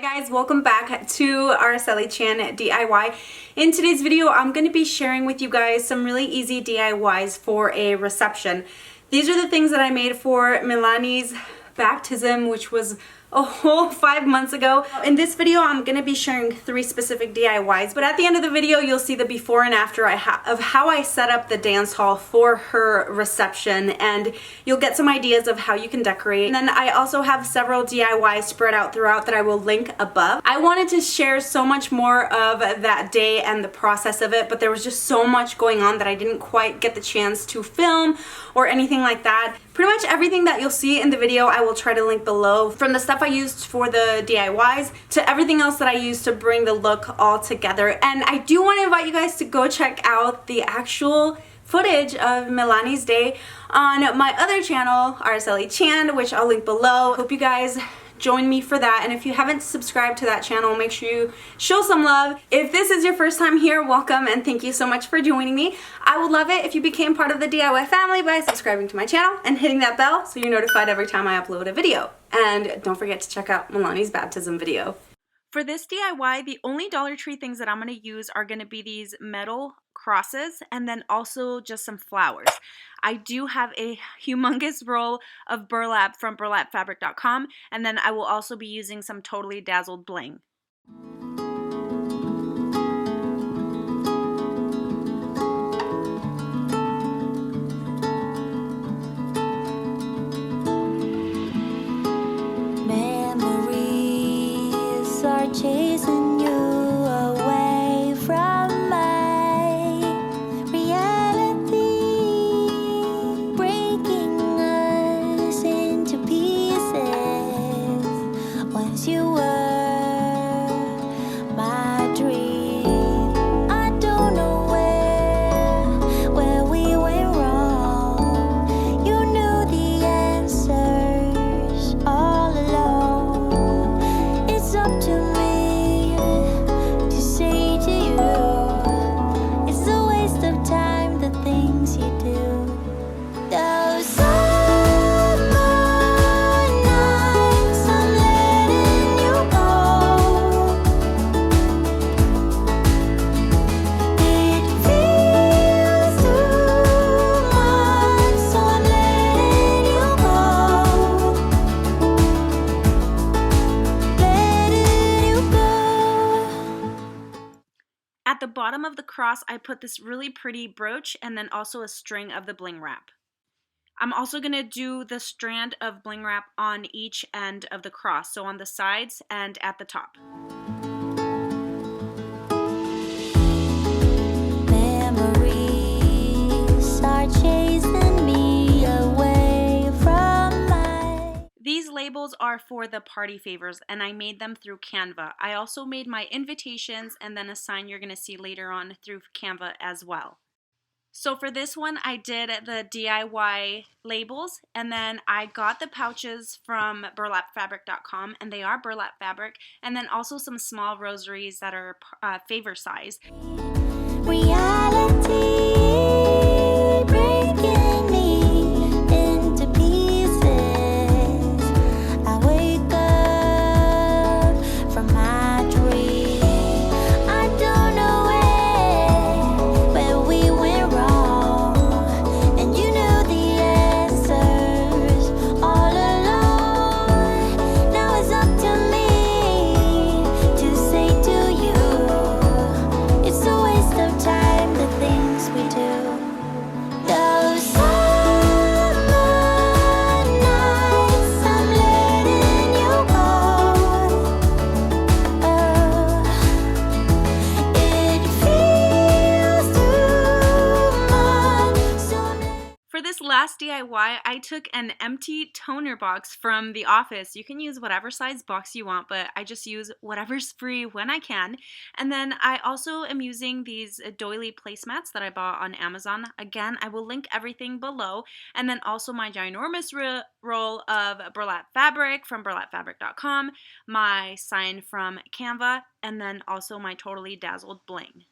Hi guys, welcome back to Araceli Chan DIY. In today's video, I'm going to be sharing with you guys some really easy DIYs for a reception. These are the things that I made for Milani's baptism, which was a whole 5 months ago. In this video, I'm going to be sharing 3 specific DIYs, but at the end of the video, you'll see the before and after of how I set up the dance hall for her reception, and you'll get some ideas of how you can decorate. And then I also have several DIYs spread out throughout that I will link above. I wanted to share so much more of that day and the process of it, but there was just so much going on that I didn't quite get the chance to film or anything like that. Pretty much everything that you'll see in the video I will try to link below, from the stuff I used for the DIYs to everything else that I used to bring the look all together. And I do want to invite you guys to go check out the actual footage of Milani's day on my other channel, Araceli Chan, which I'll link below. Hope you guys join me for that, and if you haven't subscribed to that channel, make sure you show some love. If this is your first time here, welcome and thank you so much for joining me. I would love it if you became part of the DIY family by subscribing to my channel and hitting that bell so you're notified every time I upload a video. And don't forget to check out Milani's baptism video. For this DIY, the only Dollar Tree things that I'm going to use are going to be these metal crosses and then also just some flowers. I do have a humongous roll of burlap from burlapfabric.com, and then I will also be using some Totally Dazzled bling. Memories are chasing you away from my reality, breaking us into pieces. Once you were my dream. I don't know where we went wrong. You knew the answers all along. It's up to me to say to you, it's a waste of time, the things you do. Those summer nights, I'm letting you go. It feels too much, so I'm letting you go. Letting you go. At the bottom of the cross, I put this really pretty brooch and then also a string of the bling wrap. I'm also going to do the strand of bling wrap on each end of the cross, so on the sides and at the top. Memories are chasing me away from my. These labels are for the party favors, and I made them through Canva. I also made my invitations and then a sign you're going to see later on through Canva as well. So for this one, I did the DIY labels, and then I got the pouches from burlapfabric.com, and they are burlap fabric, and then also some small rosaries that are favor size. Reality breaking me into pieces. I wake up from my dream. I don't know where we went wrong, and you knew the answers all along. Now it's up to me to say to you, it's a waste of time, the things we do. Those summer nights, I'm letting you go. It feels too much, so For this last DIY, I took an empty toner box from the office. You can use whatever size box you want, but I just use whatever's free when I can. And then I also am using these doily placemats that I bought on Amazon. Again, I will link everything below. And then also my ginormous roll of burlap fabric from burlapfabric.com, my sign from Canva, and then also my Totally Dazzled bling.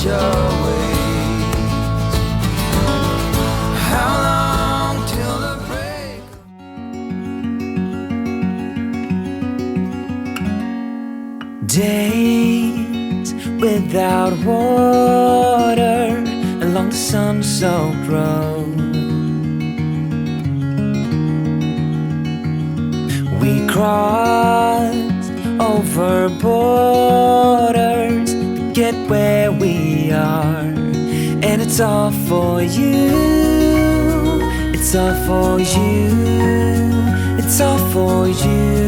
your ways. How long till the break? Days without water along the sun-soaked road. We crossed over borders to get where we are, and it's all for you. It's all for you. It's all for you.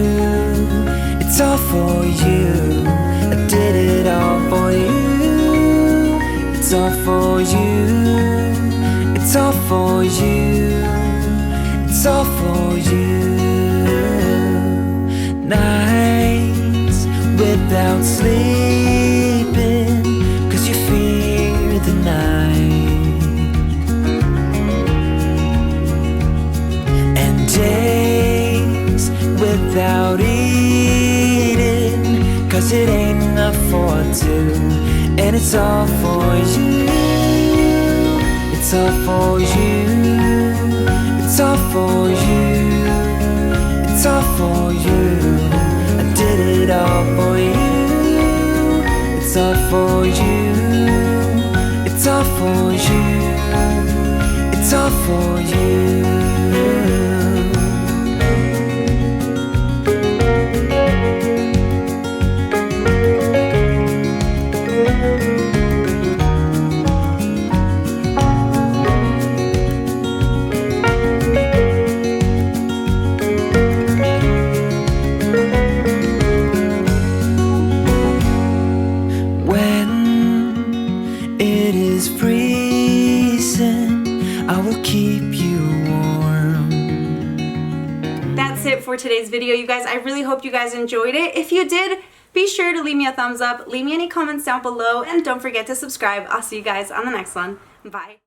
It's all for you. I did it all for you. It's all for you. It's all for you. It's all for you. Nights without sleeping 'cause you fear the night, and days without eating 'cause it ain't enough for two, and it's all for you. It's all for you. It's all for you. It's all for you. I did it all for you. It's all for you. It's all for you. It's all for you. I will keep you warm. That's it for today's video, you guys. I really hope you guys enjoyed it. If you did, be sure to leave me a thumbs up, leave me any comments down below, and don't forget to subscribe. I'll see you guys on the next one. Bye.